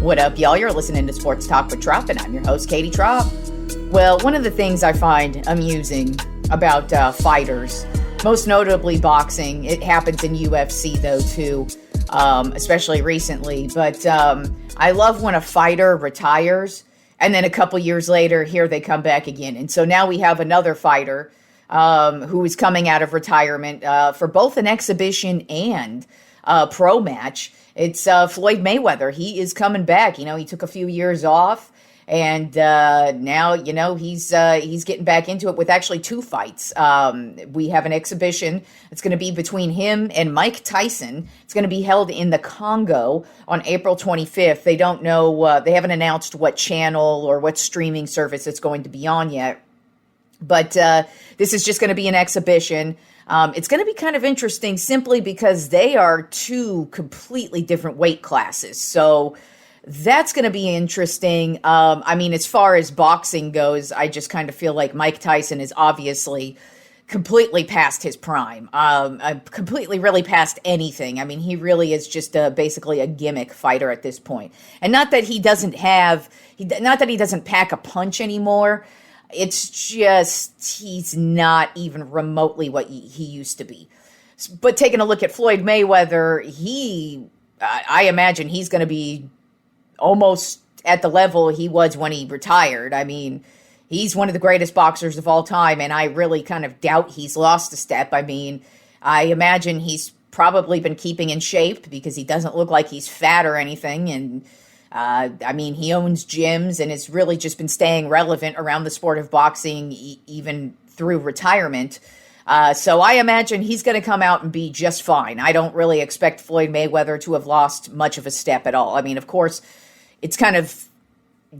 What up, y'all? You're listening to Sports Talk with Tropp, and I'm your host, Katie Tropp. Well, one of the things I find amusing about fighters, most notably boxing, it happens in UFC though too, especially recently, but I love when a fighter retires and then a couple years later, here they come back again. And so now we have another fighter who is coming out of retirement for both an exhibition and a pro match. It's Floyd Mayweather. He is coming back. You know, he took a few years off, and now, you know, he's getting back into it with actually two fights. We have an exhibition. It's going to be between him and Mike Tyson. It's going to be held in the Congo on April 25th. They don't know, they haven't announced what channel or what streaming service it's going to be on yet. But this is just going to be an exhibition. It's going to be kind of interesting simply because they are two completely different weight classes. So that's going to be interesting. I mean, as far as boxing goes, I just kind of feel like Mike Tyson is obviously completely past his prime, completely really past anything. I mean, he really is just basically a gimmick fighter at this point. And not that he doesn't pack a punch anymore. It's just he's not even remotely what he used to be. But taking a look at Floyd Mayweather, I imagine he's going to be almost at the level he was when he retired. I mean, he's one of the greatest boxers of all time, and I really kind of doubt he's lost a step. I mean, I imagine he's probably been keeping in shape because he doesn't look like he's fat or anything, and I mean, he owns gyms and has really just been staying relevant around the sport of boxing, even through retirement. So I imagine he's going to come out and be just fine. I don't really expect Floyd Mayweather to have lost much of a step at all. I mean, of course, it's kind of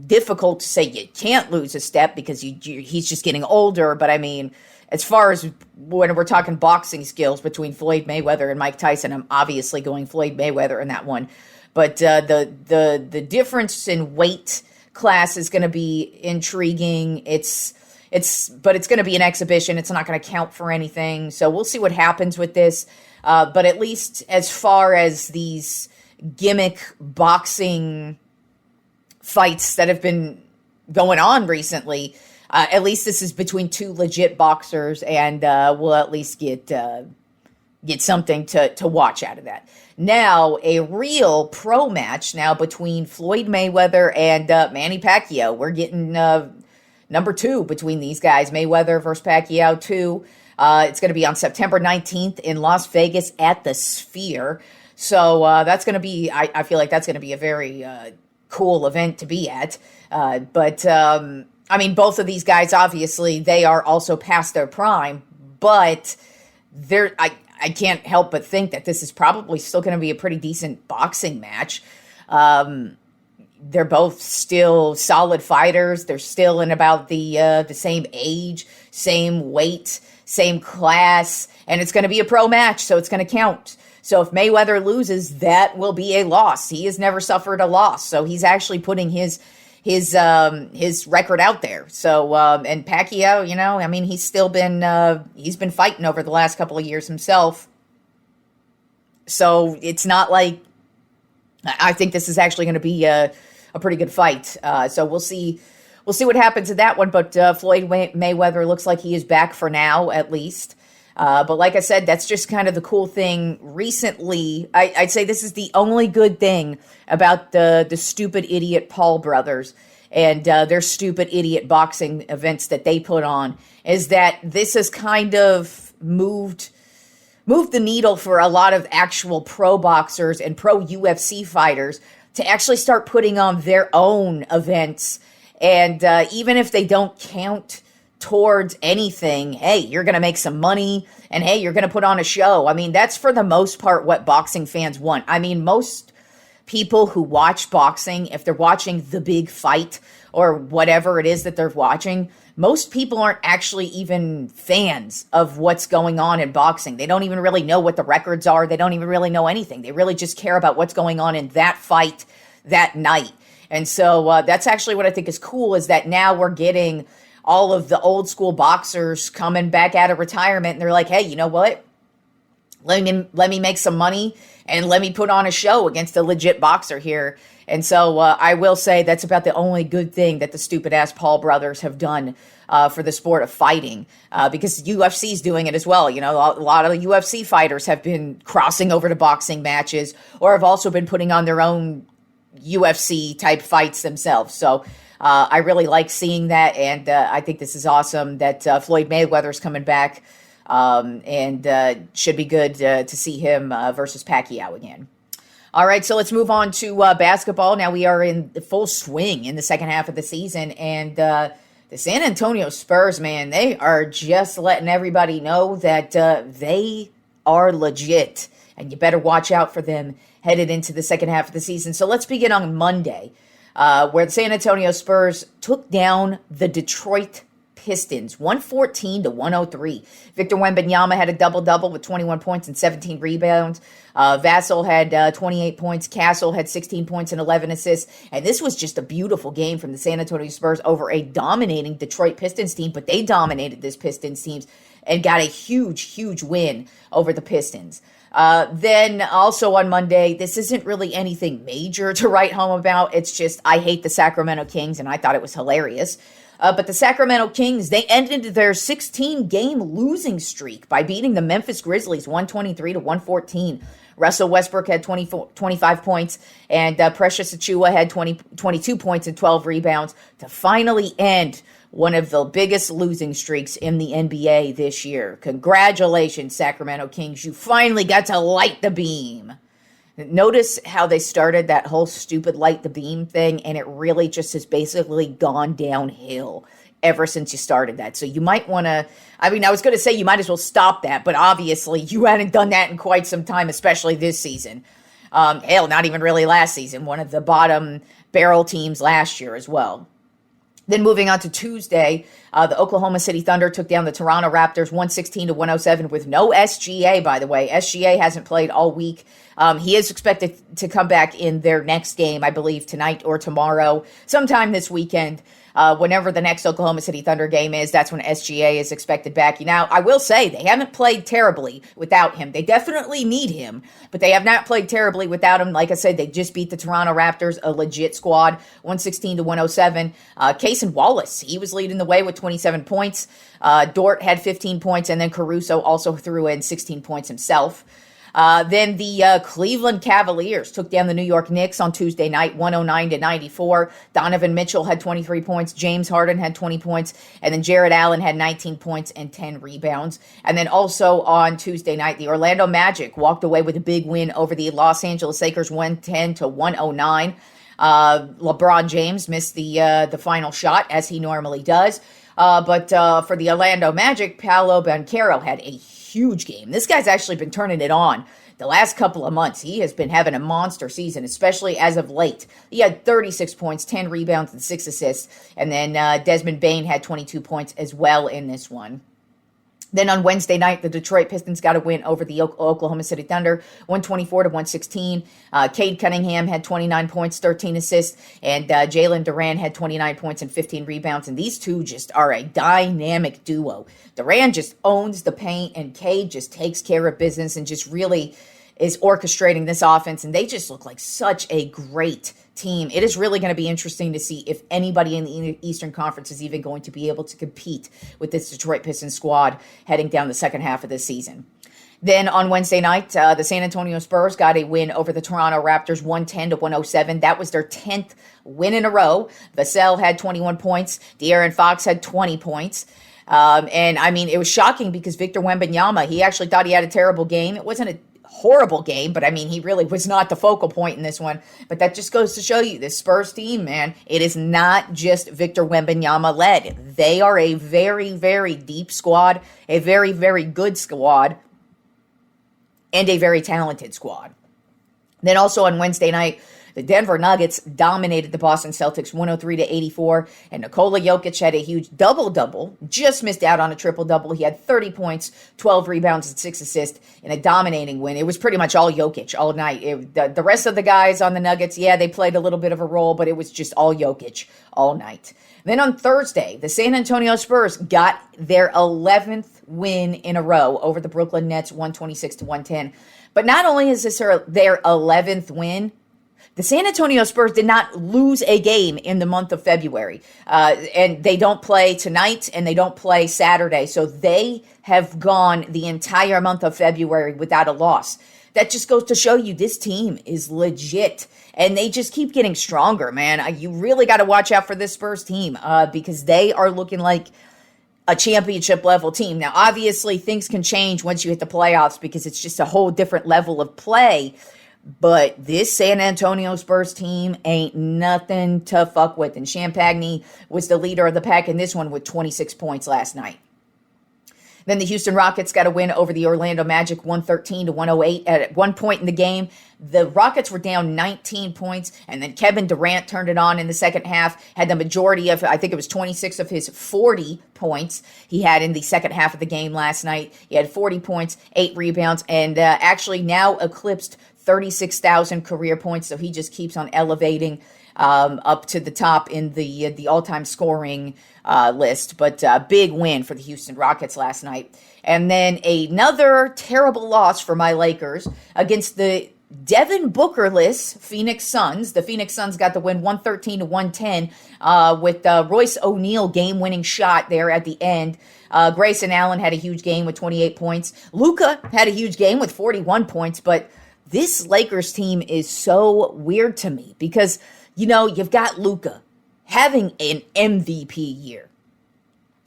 difficult to say you can't lose a step because he's just getting older. But I mean, as far as when we're talking boxing skills between Floyd Mayweather and Mike Tyson, I'm obviously going Floyd Mayweather in that one. But the difference in weight class is going to be intriguing. But it's going to be an exhibition. It's not going to count for anything. So we'll see what happens with this. But at least as far as these gimmick boxing fights that have been going on recently, at least this is between two legit boxers, and we'll at least get something to watch out of that. Now, a real pro match now between Floyd Mayweather and Manny Pacquiao. We're getting number two between these guys, Mayweather versus Pacquiao 2. It's going to be on September 19th in Las Vegas at the Sphere. So that's going to be, I feel like that's going to be a very cool event to be at. But I mean, both of these guys, obviously, they are also past their prime, but I can't help but think that this is probably still going to be a pretty decent boxing match. They're both still solid fighters. They're still in about the same age, same weight, same class, and it's going to be a pro match, so it's going to count. So if Mayweather loses, that will be a loss. He has never suffered a loss, so he's actually putting his record out there. So and Pacquiao, you know, I mean, he's been fighting over the last couple of years himself. So it's not like, I think this is actually going to be a pretty good fight. So we'll see what happens in that one. But Floyd Mayweather looks like he is back for now, at least. But like I said, that's just kind of the cool thing recently. I'd say this is the only good thing about the stupid idiot Paul brothers and their stupid idiot boxing events that they put on, is that this has kind of moved the needle for a lot of actual pro boxers and pro UFC fighters to actually start putting on their own events. And even if they don't count towards anything, hey, you're going to make some money, and hey, you're going to put on a show. I mean, that's for the most part what boxing fans want. I mean, most people who watch boxing, if they're watching the big fight or whatever it is that they're watching, most people aren't actually even fans of what's going on in boxing. They don't even really know what the records are. They don't even really know anything. They really just care about what's going on in that fight that night. And so that's actually what I think is cool, is that now we're getting all of the old school boxers coming back out of retirement, and they're like, hey, you know what? Let me make some money and let me put on a show against a legit boxer here. And so I will say that's about the only good thing that the stupid ass Paul brothers have done for the sport of fighting, because UFC's doing it as well. You know, a lot of the UFC fighters have been crossing over to boxing matches or have also been putting on their own UFC type fights themselves. So I really like seeing that. And I think this is awesome that Floyd Mayweather's coming back. And should be good to see him versus Pacquiao again. All right, so let's move on to basketball. Now we are in the full swing in the second half of the season, and the San Antonio Spurs, man, they are just letting everybody know that they are legit, and you better watch out for them headed into the second half of the season. So let's begin on Monday, where the San Antonio Spurs took down the Detroit Pistons, 114-103. Victor Wembanyama had a double-double with 21 points and 17 rebounds. Vassell had 28 points. Castle had 16 points and 11 assists. And this was just a beautiful game from the San Antonio Spurs over a dominating Detroit Pistons team, but they dominated this Pistons team and got a huge, huge win over the Pistons. Then also on Monday, this isn't really anything major to write home about. It's just I hate the Sacramento Kings, and I thought it was hilarious. But the Sacramento Kings, they ended their 16-game losing streak by beating the Memphis Grizzlies 123-114. Russell Westbrook had 25 points, and Precious Achiuwa had 22 points and 12 rebounds to finally end one of the biggest losing streaks in the NBA this year. Congratulations, Sacramento Kings. You finally got to light the beam. Notice how they started that whole stupid light the beam thing, and it really just has basically gone downhill ever since you started that. So you might want to, I was going to say you might as well stop that, but obviously you hadn't done that in quite some time, especially this season. Hell, not even really last season, one of the bottom barrel teams last year as well. Then moving on to Tuesday, the Oklahoma City Thunder took down the Toronto Raptors 116-107 with no SGA, by the way. SGA hasn't played all week. He is expected to come back in their next game, I believe, tonight or tomorrow, sometime this weekend. Whenever the next Oklahoma City Thunder game is, that's when SGA is expected back. Now, I will say they haven't played terribly without him. They definitely need him, but they have not played terribly without him. Like I said, they just beat the Toronto Raptors, a legit squad, 116-107. Cason Wallace, he was leading the way with 27 points. Dort had 15 points, and then Caruso also threw in 16 points himself. Then the Cleveland Cavaliers took down the New York Knicks on Tuesday night, 109-94. Donovan Mitchell had 23 points. James Harden had 20 points. And then Jared Allen had 19 points and 10 rebounds. And then also on Tuesday night, the Orlando Magic walked away with a big win over the Los Angeles Lakers, 110-109. LeBron James missed the final shot, as he normally does. But for the Orlando Magic, Paolo Banchero had a huge game. This guy's actually been turning it on the last couple of months. He has been having a monster season, especially as of late. He had 36 points, 10 rebounds, and 6 assists. And then Desmond Bane had 22 points as well in this one. Then on Wednesday night, the Detroit Pistons got a win over the Oklahoma City Thunder, 124-116. Cade Cunningham had 29 points, 13 assists, and Jalen Duran had 29 points and 15 rebounds. And these two just are a dynamic duo. Duran just owns the paint, and Cade just takes care of business and just really is orchestrating this offense. And they just look like such a great team. It is really going to be interesting to see if anybody in the Eastern Conference is even going to be able to compete with this Detroit Pistons squad heading down the second half of this season. Then on Wednesday night, the San Antonio Spurs got a win over the Toronto Raptors, 110-107. That was their 10th win in a row. Vassell had 21 points. De'Aaron Fox had 20 points. It was shocking because Victor Wembanyama, he actually thought he had a terrible game. It wasn't a horrible game, but he really was not the focal point in this one. But that just goes to show you this Spurs team, man, it is not just Victor Wembanyama led. They are a very, very deep squad, a very, very good squad, and a very talented squad. Then also on Wednesday night, The Denver Nuggets dominated the Boston Celtics 103-84, and Nikola Jokic had a huge double-double, just missed out on a triple-double. He had 30 points, 12 rebounds, and 6 assists in a dominating win. It was pretty much all Jokic all night. The rest of the guys on the Nuggets, yeah, they played a little bit of a role, but it was just all Jokic all night. Then on Thursday, the San Antonio Spurs got their 11th win in a row over the Brooklyn Nets, 126-110. But not only is this their 11th win, the San Antonio Spurs did not lose a game in the month of February. And they don't play tonight and they don't play Saturday. So they have gone the entire month of February without a loss. That just goes to show you this team is legit. And they just keep getting stronger, man. You really got to watch out for this Spurs team because they are looking like a championship level team. Now, obviously, things can change once you hit the playoffs because it's just a whole different level of play. But this San Antonio Spurs team ain't nothing to fuck with. And Champagne was the leader of the pack in this one with 26 points last night. Then the Houston Rockets got a win over the Orlando Magic 113-108. At one point in the game, the Rockets were down 19 points, and then Kevin Durant turned it on in the second half, had the majority of, I think it was 26 of his 40 points he had in the second half of the game last night. He had 40 points, 8 rebounds, and actually now eclipsed 36,000 career points, so he just keeps on elevating up to the top in the all-time scoring list. But big win for the Houston Rockets last night. And then another terrible loss for my Lakers against the Devin Booker-less Phoenix Suns. The Phoenix Suns got the win 113-110 with Royce O'Neal game-winning shot there at the end. Grayson Allen had a huge game with 28 points. Luka had a huge game with 41 points. But this Lakers team is so weird to me because, you know, you've got Luka having an MVP year.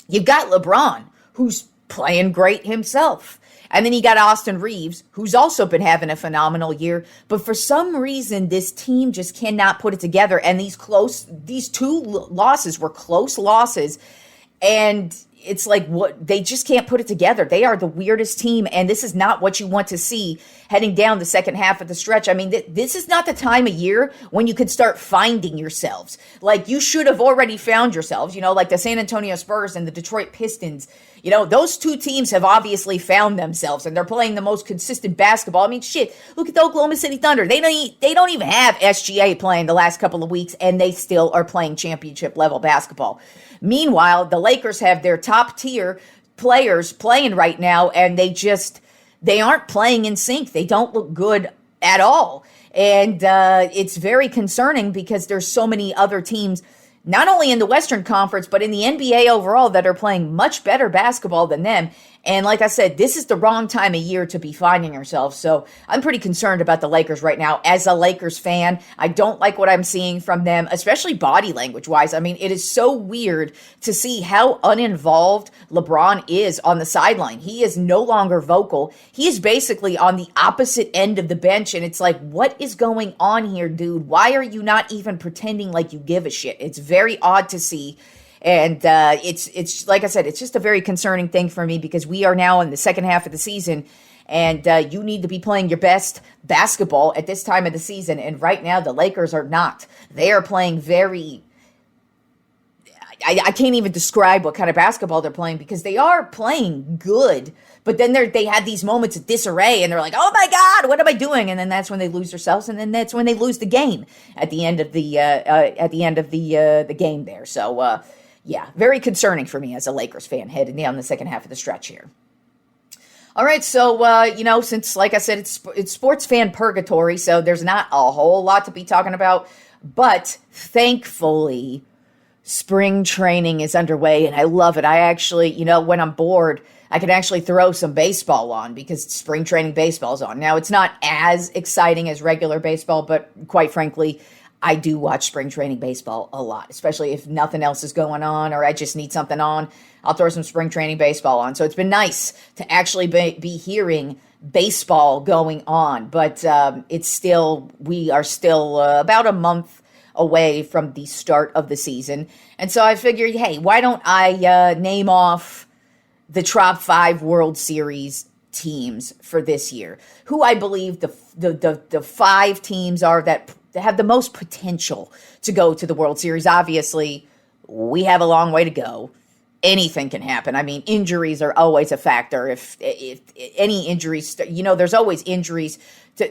You've got LeBron, who's playing great himself. And then you got Austin Reeves, who's also been having a phenomenal year. But for some reason, this team just cannot put it together. And these two losses were close losses. And it's like, what, they just can't put it together. They are the weirdest team, and this is not what you want to see heading down the second half of the stretch. I mean, this is not the time of year when you could start finding yourselves. Like, you should have already found yourselves, you know, like the San Antonio Spurs and the Detroit Pistons. You know, those two teams have obviously found themselves, and they're playing the most consistent basketball. I mean, shit, look at the Oklahoma City Thunder. They don't even have SGA playing the last couple of weeks, and they still are playing championship level basketball. Meanwhile, the Lakers have their top tier players playing right now, and they aren't playing in sync. They don't look good at all. And it's very concerning because there's so many other teams, not only in the Western Conference, but in the NBA overall, that are playing much better basketball than them. And like I said, this is the wrong time of year to be finding yourself. So I'm pretty concerned about the Lakers right now. As a Lakers fan, I don't like what I'm seeing from them, especially body language wise. I mean, it is so weird to see how uninvolved LeBron is on the sideline. He is no longer vocal. He is basically on the opposite end of the bench. And it's like, what is going on here, dude? Why are you not even pretending like you give a shit? It's very odd to see. And it's like I said, it's just a very concerning thing for me because we are now in the second half of the season, and you need to be playing your best basketball at this time of the season. And right now, the Lakers are not. They are playing very... I can't even describe what kind of basketball they're playing because they are playing good, but then they had these moments of disarray, and they're like, "Oh my God, what am I doing?" And then that's when they lose themselves, and then that's when they lose the game at the end of the game there. So. Yeah, very concerning for me as a Lakers fan heading down the second half of the stretch here. All right, so, since, like I said, it's sports fan purgatory, so there's not a whole lot to be talking about. But thankfully, spring training is underway, and I love it. I actually, when I'm bored, I can actually throw some baseball on because spring training baseball is on. Now, it's not as exciting as regular baseball, but quite frankly, I do watch spring training baseball a lot, especially if nothing else is going on or I just need something on. I'll throw some spring training baseball on. So it's been nice to actually be hearing baseball going on. But we are still about a month away from the start of the season. And so I figured, hey, why don't I name off the top 5 World Series teams for this year, who I believe the 5 teams are that have the most potential to go to the World Series. Obviously, we have a long way to go. Anything can happen. I mean, injuries are always a factor. If any injuries, there's always injuries.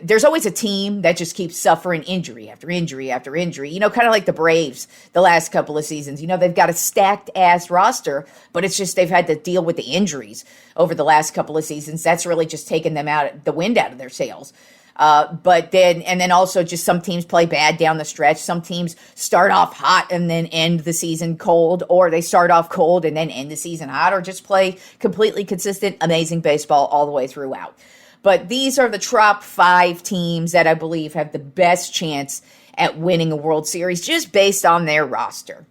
There's always a team that just keeps suffering injury after injury after injury. Kind of like the Braves the last couple of seasons. They've got a stacked ass roster, but it's just they've had to deal with the injuries over the last couple of seasons. That's really just taken them the wind out of their sails. But then also just some teams play bad down the stretch. Some teams start off hot and then end the season cold, or they start off cold and then end the season hot, or just play completely consistent, amazing baseball all the way throughout. But these are the top 5 teams that I believe have the best chance at winning a World Series just based on their roster.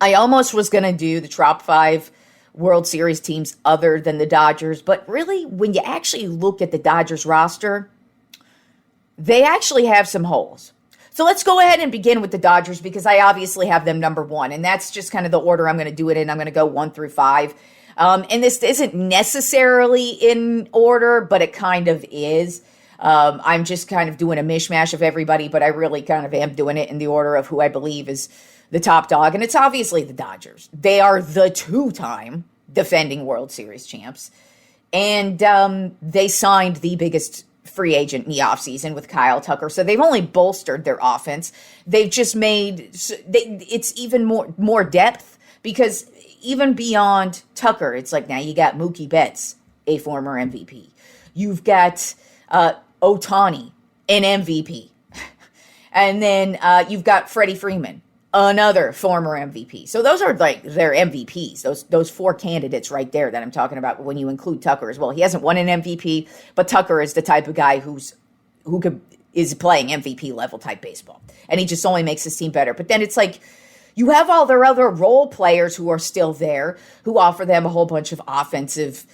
I almost was going to do the top 5 World Series teams other than the Dodgers, but really when you actually look at the Dodgers roster, they actually have some holes. So let's go ahead and begin with the Dodgers because I obviously have them number 1, and that's just kind of the order I'm going to do it in. I'm going to go 1 through 5. And this isn't necessarily in order, but it kind of is. I'm just kind of doing a mishmash of everybody, but I really kind of am doing it in the order of who I believe is the top dog, and it's obviously the Dodgers. They are the 2-time defending World Series champs, and they signed the biggest free agent in the offseason with Kyle Tucker. So they've only bolstered their offense. They've just made it's even more depth because even beyond Tucker, it's like now you got Mookie Betts, a former MVP. You've got Ohtani, an MVP. And then you've got Freddie Freeman, another former MVP. So those are like their MVPs, those 4 candidates right there that I'm talking about when you include Tucker as well. He hasn't won an MVP, but Tucker is the type of guy who is playing MVP level type baseball. And he just only makes his team better. But then it's like you have all their other role players who are still there, who offer them a whole bunch of offensive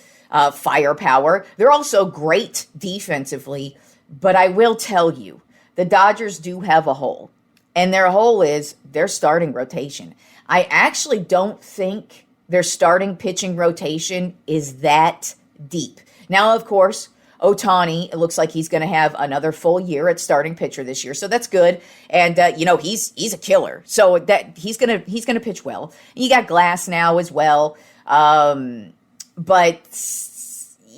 firepower. They're also great defensively, but I will tell you, the Dodgers do have a hole. And their hole is their starting rotation. I actually don't think their starting pitching rotation is that deep. Now, of course, Ohtani, it looks like he's going to have another full year at starting pitcher this year, so that's good. And he's a killer, so that he's gonna pitch well. You got Glass now as well, but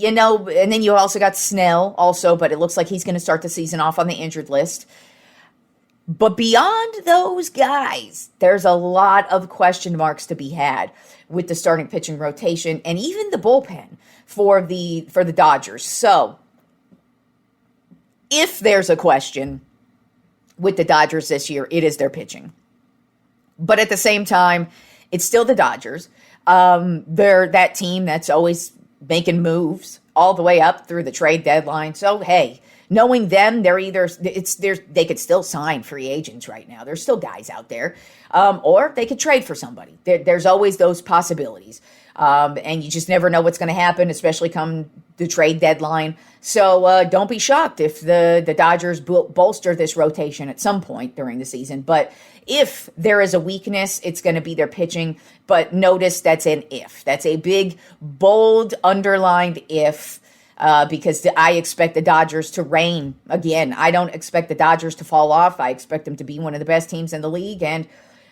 and then you also got Snell also, but it looks like he's going to start the season off on the injured list. But beyond those guys, there's a lot of question marks to be had with the starting pitching rotation and even the bullpen for the Dodgers. So, if there's a question with the Dodgers this year, it is their pitching. But at the same time, it's still the Dodgers. They're that team that's always making moves all the way up through the trade deadline. So, hey, knowing them, they could still sign free agents right now. There's still guys out there, or they could trade for somebody. There's always those possibilities, and you just never know what's going to happen, especially come the trade deadline. So don't be shocked if the Dodgers bolster this rotation at some point during the season. But if there is a weakness, it's going to be their pitching. But notice that's an if. That's a big, bold, underlined if. Because I expect the Dodgers to reign again. I don't expect the Dodgers to fall off. I expect them to be one of the best teams in the league, and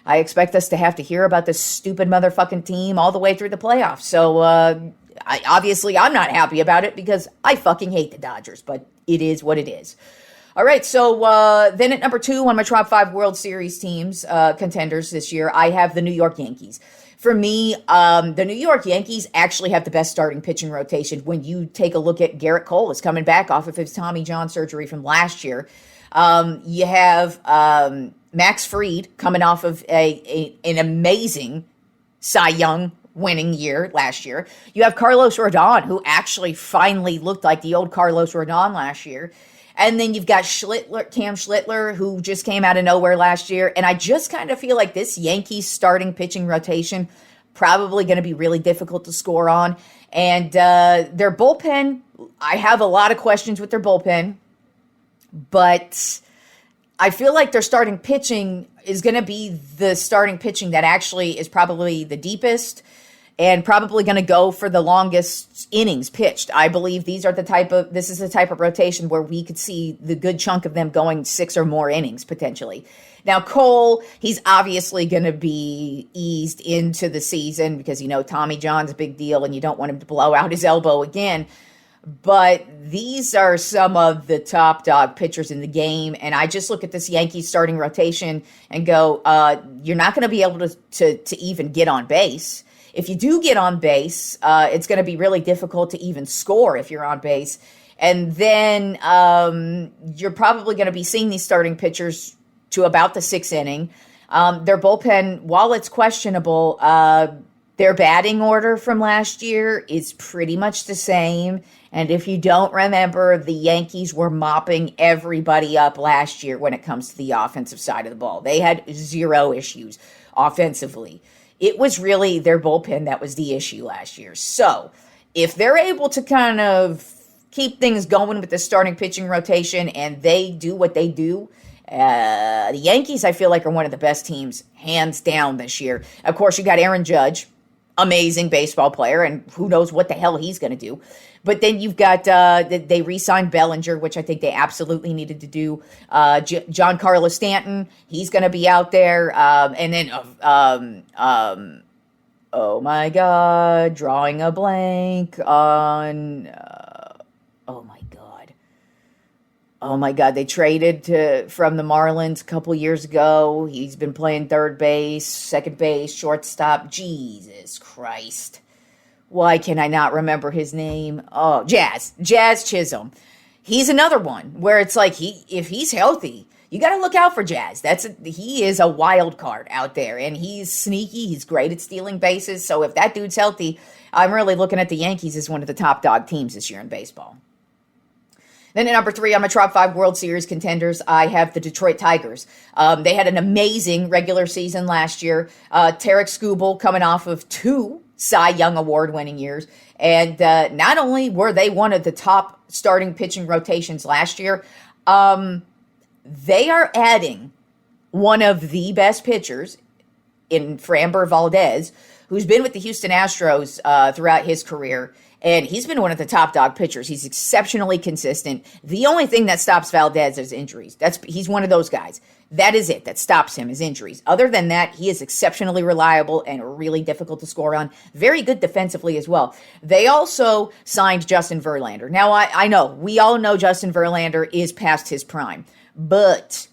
I expect us to have to hear about this stupid motherfucking team all the way through the playoffs. So, I'm not happy about it because I fucking hate the Dodgers, but it is what it is. All right, so then at number 2 on my top 5 World Series teams, contenders this year, I have the New York Yankees. For me, the New York Yankees actually have the best starting pitching rotation. When you take a look at Garrett Cole is coming back off of his Tommy John surgery from last year. You have Max Fried coming off of an amazing Cy Young winning year last year. You have Carlos Rodon, who actually finally looked like the old Carlos Rodon last year. And then you've got Cam Schlittler, who just came out of nowhere last year. And I just kind of feel like this Yankees starting pitching rotation probably going to be really difficult to score on. And their bullpen, I have a lot of questions with their bullpen. But I feel like their starting pitching is going to be the starting pitching that actually is probably the deepest and probably going to go for the longest innings pitched. I believe this is the type of rotation where we could see the good chunk of them going 6 or more innings potentially. Now, Cole, he's obviously going to be eased into the season because, Tommy John's a big deal and you don't want him to blow out his elbow again. But these are some of the top dog pitchers in the game. And I just look at this Yankees starting rotation and go, you're not going to be able to even get on base. If you do get on base, it's going to be really difficult to even score if you're on base. And then you're probably going to be seeing these starting pitchers to about the 6th inning. Their bullpen, while it's questionable, their batting order from last year is pretty much the same. And if you don't remember, the Yankees were mopping everybody up last year when it comes to the offensive side of the ball. They had 0 issues offensively. It was really their bullpen that was the issue last year. So if they're able to kind of keep things going with the starting pitching rotation and they do what they do, the Yankees, I feel like, are one of the best teams, hands down, this year. Of course, you got Aaron Judge, amazing baseball player, and who knows what the hell he's going to do. But then you've got, they re-signed Bellinger, which I think they absolutely needed to do. Giancarlo Stanton, he's going to be out there. And then, oh my God, drawing a blank on, Oh my God, they traded from the Marlins a couple years ago. He's been playing third base, second base, shortstop. Jesus Christ. Why can I not remember his name? Oh, Jazz Chisholm. He's another one where it's like if he's healthy, you got to look out for Jazz. He is a wild card out there, and he's sneaky. He's great at stealing bases. So if that dude's healthy, I'm really looking at the Yankees as one of the top dog teams this year in baseball. Then at number 3 on my Tropp 5 World Series contenders, I have the Detroit Tigers. They had an amazing regular season last year. Tarek Skubal coming off of 2 Cy Young Award-winning years. And not only were they one of the top starting pitching rotations last year, they are adding one of the best pitchers in Framber Valdez, who's been with the Houston Astros throughout his career. And he's been one of the top dog pitchers. He's exceptionally consistent. The only thing that stops Valdez is injuries. He's one of those guys. That is it that stops him, is injuries. Other than that, he is exceptionally reliable and really difficult to score on. Very good defensively as well. They also signed Justin Verlander. Now, I know, we all know Justin Verlander is past his prime. But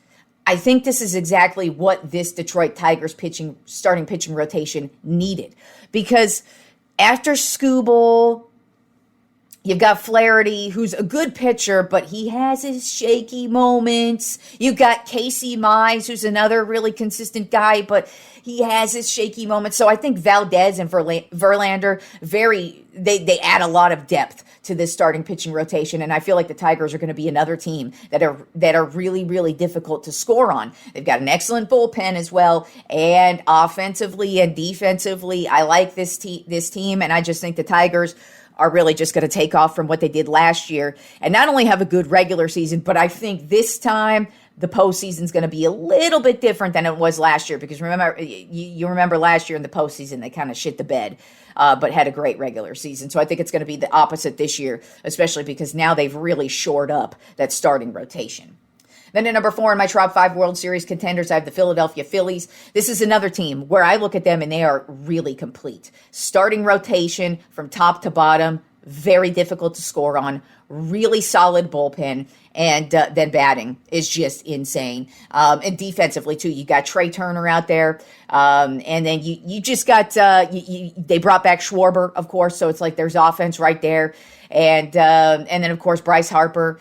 I think this is exactly what this Detroit Tigers starting pitching rotation needed. Because after Skubal, you've got Flaherty, who's a good pitcher, but he has his shaky moments. You've got Casey Mize, who's another really consistent guy, but he has his shaky moments. So I think Valdez and Verlander, they add a lot of depth to this starting pitching rotation, and I feel like the Tigers are going to be another team that are really, really difficult to score on. They've got an excellent bullpen as well, and offensively and defensively, I like this team, and I just think the Tigers are really just going to take off from what they did last year and not only have a good regular season, but I think this time the postseason is going to be a little bit different than it was last year, because remember, you remember last year in the postseason, they kind of shit the bed, but had a great regular season. So I think it's going to be the opposite this year, especially because now they've really shored up that starting rotation. Then at number 4 in my Tropp 5 World Series contenders, I have the Philadelphia Phillies. This is another team where I look at them and they are really complete. Starting rotation from top to bottom, very difficult to score on, really solid bullpen, and then batting is just insane. And defensively, too, you got Trey Turner out there, and then you just got, they brought back Schwarber, of course, so it's like there's offense right there. And then, of course, Bryce Harper.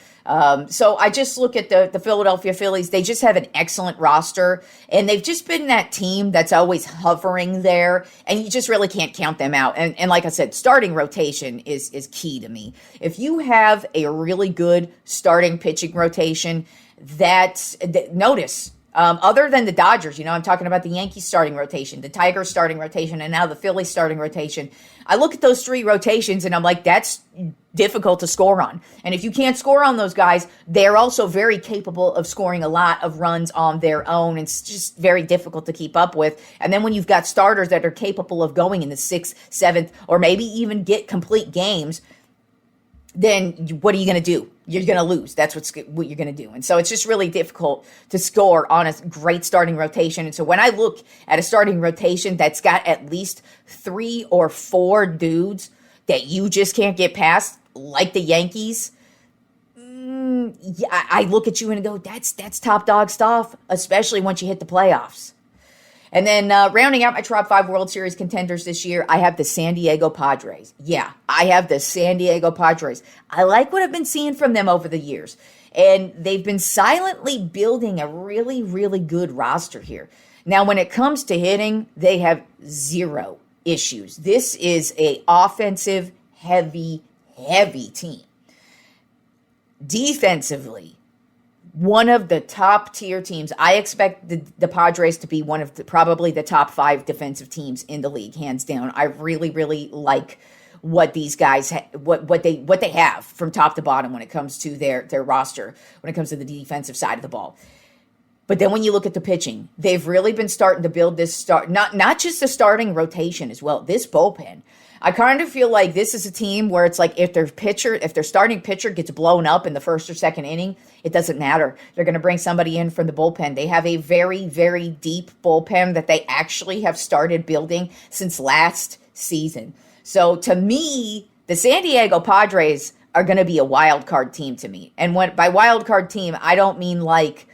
So I just look at the Philadelphia Phillies. They just have an excellent roster, and they've just been that team that's always hovering there, and you just really can't count them out. And like I said, starting rotation is key to me. If you have a really good starting pitching rotation, notice Other than the Dodgers, I'm talking about the Yankees starting rotation, the Tigers starting rotation, and now the Phillies starting rotation. I look at those three rotations and I'm like, that's difficult to score on. And if you can't score on those guys, they're also very capable of scoring a lot of runs on their own. It's just very difficult to keep up with. And then when you've got starters that are capable of going in the 6th, 7th, or maybe even get complete games, then what are you going to do? You're going to lose. That's what you're going to do. And so it's just really difficult to score on a great starting rotation. And so when I look at a starting rotation that's got at least 3 or 4 dudes that you just can't get past, like the Yankees, I look at you and go, that's top dog stuff, especially once you hit the playoffs. And then rounding out my top 5 World Series contenders this year, I have the San Diego Padres. Yeah, I have the San Diego Padres. I like what I've been seeing from them over the years. And they've been silently building a really, really good roster here. Now, when it comes to hitting, they have 0 issues. This is a offensive, heavy team. Defensively, one of the top tier teams. I expect the Padres to be one of probably the top 5 defensive teams in the league, hands down. I really, really like what these guys what they have from top to bottom when it comes to their roster, when it comes to the defensive side of the ball. But then when you look at the pitching, they've really been starting to build this not just the starting rotation as well, this bullpen. I kind of feel like this is a team where it's like if their starting pitcher gets blown up in the 1st or 2nd inning, it doesn't matter. They're going to bring somebody in from the bullpen. They have a very, very deep bullpen that they actually have started building since last season. So to me, the San Diego Padres are going to be a wild card team to me. And by wild card team, I don't mean like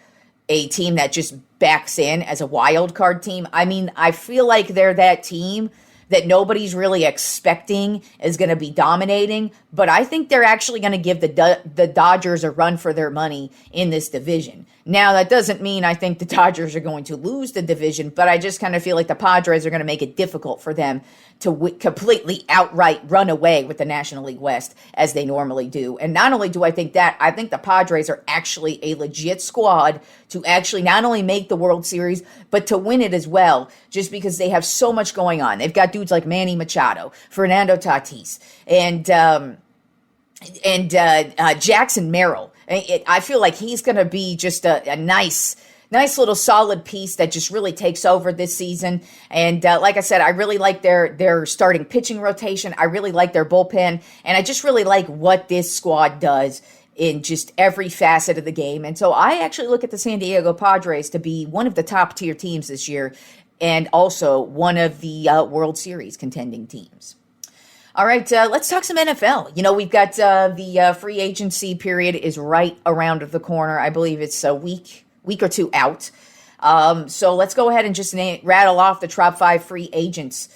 a team that just backs in as a wild card team. I mean, I feel like they're that team that nobody's really expecting is going to be dominating, but I think they're actually going to give the Dodgers a run for their money in this division. Now, that doesn't mean I think the Dodgers are going to lose the division, but I just kind of feel like the Padres are going to make it difficult for them to completely outright run away with the National League West as they normally do. And not only do I think that, I think the Padres are actually a legit squad to actually not only make the World Series, but to win it as well, just because they have so much going on. They've got dudes like Manny Machado, Fernando Tatis, and Jackson Merrill. I feel like he's going to be just a nice little solid piece that just really takes over this season. And like I said, I really like their starting pitching rotation. I really like their bullpen. And I just really like what this squad does in just every facet of the game. And so I actually look at the San Diego Padres to be one of the top tier teams this year and also one of the World Series contending teams. All right, let's talk some NFL. We've got the free agency period is right around the corner. I believe it's a week or 2 out. So let's go ahead and just rattle off the top 5 free agents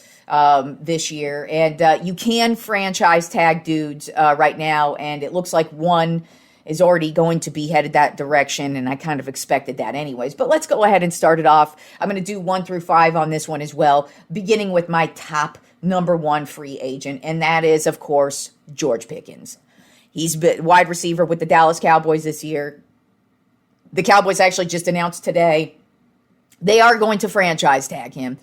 this year. And you can franchise tag dudes right now, and it looks like one is already going to be headed that direction, and I kind of expected that anyways. But let's go ahead and start it off. I'm going to do 1 through 5 on this one as well, beginning with my top number 1 free agent, and that is, of course, George Pickens. He's been wide receiver with the Dallas Cowboys this year. The Cowboys actually just announced today they are going to franchise tag him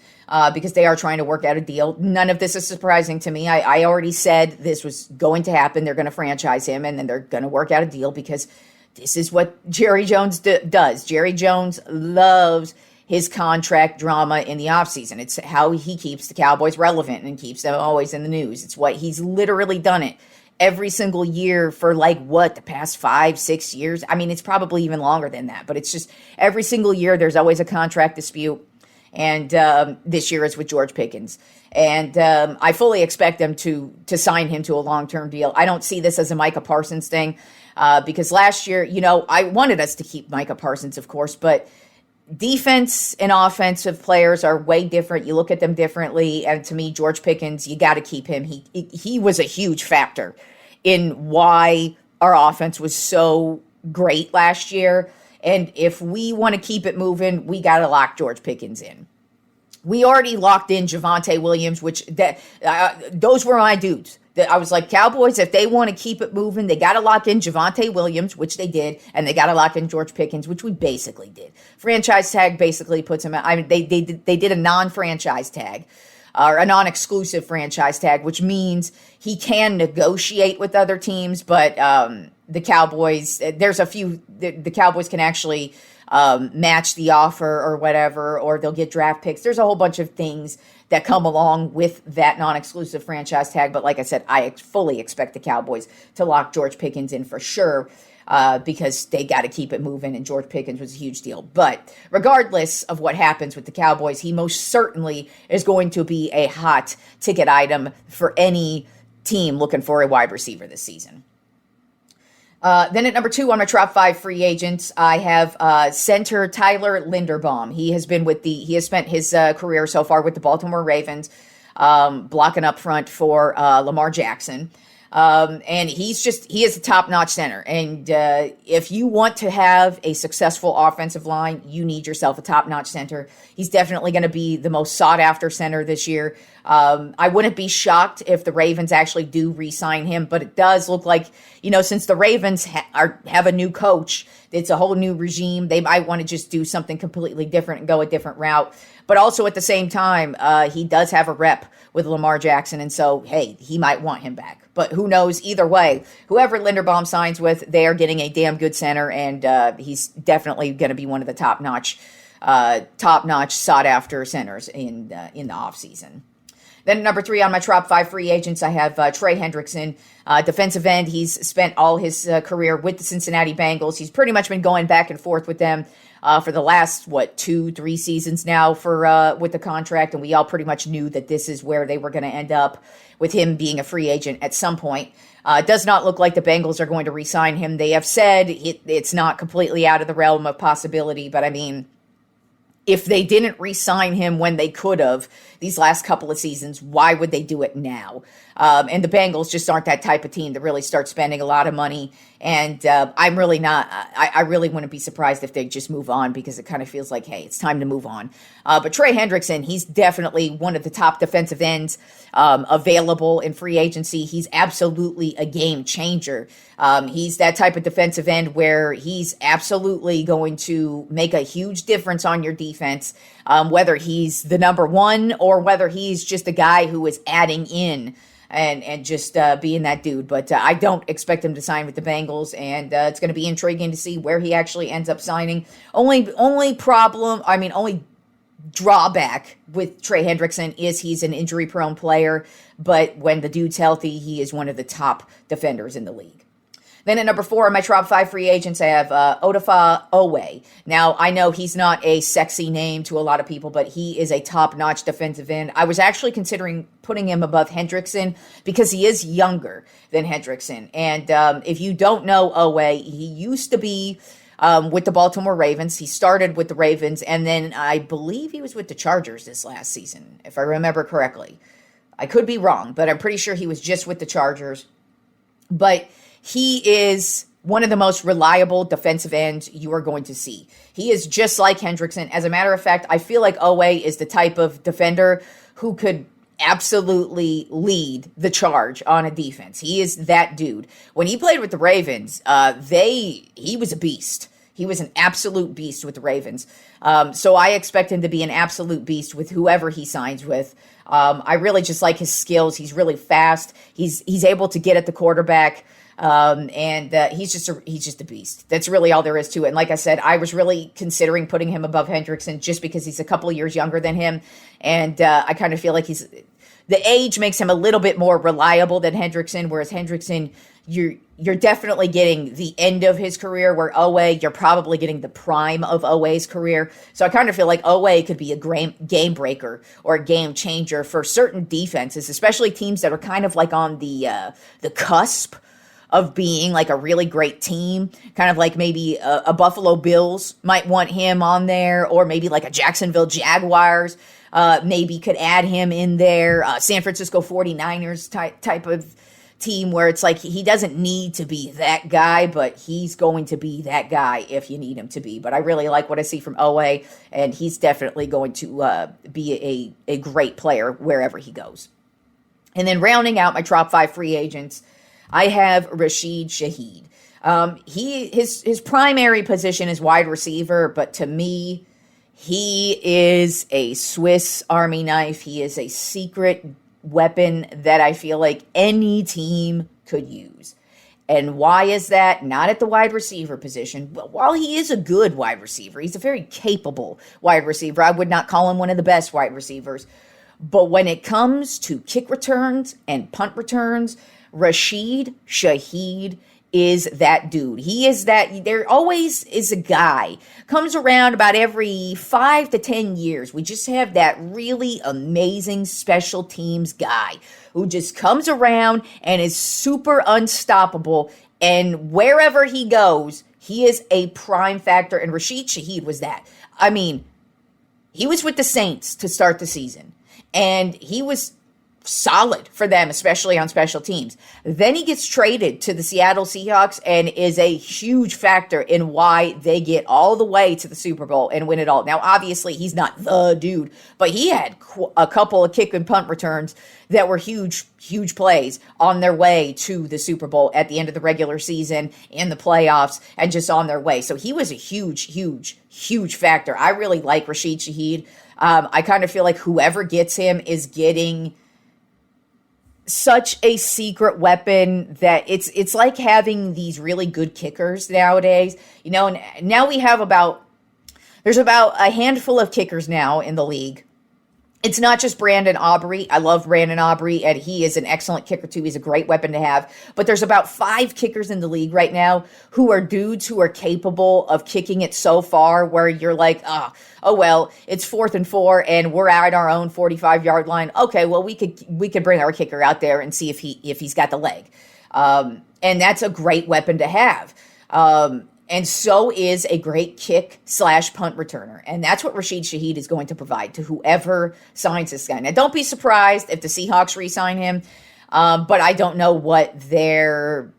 because they are trying to work out a deal. None of this is surprising to me. I already said this was going to happen. They're going to franchise him, and then they're going to work out a deal because this is what Jerry Jones does. Jerry Jones loves his contract drama in the offseason. It's how he keeps the Cowboys relevant and keeps them always in the news. It's what he's literally done it every single year for the past 5-6 years. I mean, it's probably even longer than that, but it's just every single year there's always a contract dispute. And this year it's with George Pickens. And I fully expect them to sign him to a long-term deal. I don't see this as a Micah Parsons thing because last year, I wanted us to keep Micah Parsons, of course, but defense and offensive players are way different. You look at them differently. And to me, George Pickens, you got to keep him. He was a huge factor in why our offense was so great last year. And if we want to keep it moving, we got to lock George Pickens in. We already locked in Javonte Williams, which those were my dudes. I was like, Cowboys, if they want to keep it moving, they got to lock in Javonte Williams, which they did, and they got to lock in George Pickens, which we basically did. Franchise tag basically puts him out. I mean, they did a non-franchise tag, or a non-exclusive franchise tag, which means he can negotiate with other teams, but the Cowboys, there's a few, the Cowboys can actually match the offer or whatever, or they'll get draft picks. There's a whole bunch of things that come along with that non-exclusive franchise tag. But like I said, I fully expect the Cowboys to lock George Pickens in for sure, because they got to keep it moving, and George Pickens was a huge deal. But regardless of what happens with the Cowboys, he most certainly is going to be a hot ticket item for any team looking for a wide receiver this season. Then at number 2 on my top 5 free agents, I have center Tyler Linderbaum. He has spent his career so far with the Baltimore Ravens, blocking up front for Lamar Jackson. And he is a top-notch center. And if you want to have a successful offensive line, you need yourself a top-notch center. He's definitely going to be the most sought-after center this year. I wouldn't be shocked if the Ravens actually do re-sign him, but it does look like, since the Ravens have a new coach, it's a whole new regime, they might want to just do something completely different and go a different route. But also at the same time, he does have a rep with Lamar Jackson, and so, hey, he might want him back. But who knows? Either way, whoever Linderbaum signs with, they are getting a damn good center, and he's definitely going to be one of the top-notch, sought-after centers in the offseason. Then number 3 on my top 5 free agents, I have Trey Hendrickson, defensive end. He's spent all his career with the Cincinnati Bengals. He's pretty much been going back and forth with them for the last, 2-3 seasons now with the contract, and we all pretty much knew that this is where they were going to end up with him being a free agent at some point. It does not look like the Bengals are going to re-sign him. They have said it's not completely out of the realm of possibility, but I mean, if they didn't re-sign him when they could have these last couple of seasons, why would they do it now? And the Bengals just aren't that type of team to really start spending a lot of money. And I'm really not, I really wouldn't be surprised if they just move on, because it kind of feels like, hey, it's time to move on. But Trey Hendrickson, he's definitely one of the top defensive ends available in free agency. He's absolutely a game changer. He's that type of defensive end where he's absolutely going to make a huge difference on your defense, whether he's the number 1 or whether he's just a guy who is adding in and just being that dude. But I don't expect him to sign with the Bengals, and it's going to be intriguing to see where he actually ends up signing. Only drawback with Trey Hendrickson is he's an injury-prone player, but when the dude's healthy, he is one of the top defenders in the league. Then at number 4 on my top 5 free agents, I have Odafe Oweh. Now, I know he's not a sexy name to a lot of people, but he is a top-notch defensive end. I was actually considering putting him above Hendrickson because he is younger than Hendrickson. And if you don't know Oweh, he used to be with the Baltimore Ravens. He started with the Ravens, and then I believe he was with the Chargers this last season, if I remember correctly. I could be wrong, but I'm pretty sure he was just with the Chargers. But he is one of the most reliable defensive ends you are going to see. He is just like Hendrickson. As a matter of fact, I feel like Oweh is the type of defender who could absolutely lead the charge on a defense. He is that dude. When he played with the Ravens, he was a beast. He was an absolute beast with the Ravens. So I expect him to be an absolute beast with whoever he signs with. I really just like his skills. He's really fast. He's able to get at the quarterback. And he's just a beast. That's really all there is to it. And like I said, I was really considering putting him above Hendrickson just because he's a couple of years younger than him. And I kind of feel like the age makes him a little bit more reliable than Hendrickson, whereas Hendrickson, you're definitely getting the end of his career, where Oweh, you're probably getting the prime of Oweh's career. So I kind of feel like Oweh could be a game breaker or a game changer for certain defenses, especially teams that are kind of like on the cusp of being like a really great team, kind of like maybe a Buffalo Bills might want him on there, or maybe like a Jacksonville Jaguars maybe could add him in there. San Francisco 49ers type of team where it's like he doesn't need to be that guy, but he's going to be that guy if you need him to be. But I really like what I see from Oweh, and he's definitely going to be a great player wherever he goes. And then rounding out my top 5 free agents, I have Rashid Shaheed. His primary position is wide receiver, but to me, he is a Swiss Army knife. He is a secret weapon that I feel like any team could use. And why is that? Not at the wide receiver position. Well, while he is a good wide receiver, he's a very capable wide receiver. I would not call him one of the best wide receivers. But when it comes to kick returns and punt returns, Rashid Shaheed is that dude. He is that. There always is a guy. Comes around about every 5 to 10 years. We just have that really amazing special teams guy who just comes around and is super unstoppable. And wherever he goes, he is a prime factor. And Rashid Shaheed was that. I mean, he was with the Saints to start the season. And he was solid for them, especially on special teams. Then he gets traded to the Seattle Seahawks and is a huge factor in why they get all the way to the Super Bowl and win it all. Now, obviously, he's not the dude, but he had a couple of kick and punt returns that were huge, huge plays on their way to the Super Bowl at the end of the regular season, in the playoffs, and just on their way. So he was a huge, huge, huge factor. I really like Rashid Shaheed. I kind of feel like whoever gets him is getting such a secret weapon that it's like having these really good kickers nowadays. You know, and now we have there's about a handful of kickers now in the league. It's not just Brandon Aubrey. I love Brandon Aubrey, and he is an excellent kicker too. He's a great weapon to have. But there's about 5 kickers in the league right now who are dudes who are capable of kicking it so far where you're like, oh well, it's 4th and 4, and we're at our own 45-yard line. Okay, well we could bring our kicker out there and see if he's got the leg, and that's a great weapon to have. And so is a great kick/punt returner. And that's what Rashid Shaheed is going to provide to whoever signs this guy. Now, don't be surprised if the Seahawks re-sign him, but I don't know what their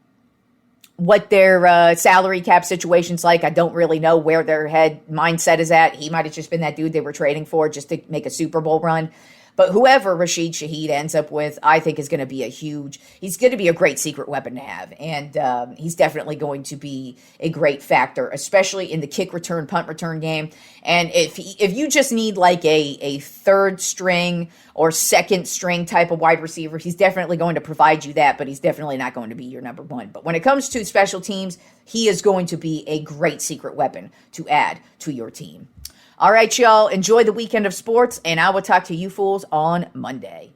salary cap situation's like. I don't really know where their head mindset is at. He might have just been that dude they were trading for just to make a Super Bowl run. But whoever Rashid Shaheed ends up with, I think is going to be he's going to be a great secret weapon to have. And he's definitely going to be a great factor, especially in the kick return, punt return game. And if you just need like a third string or second string type of wide receiver, he's definitely going to provide you that, but he's definitely not going to be your number one. But when it comes to special teams, he is going to be a great secret weapon to add to your team. All right, y'all, enjoy the weekend of sports, and I will talk to you fools on Monday.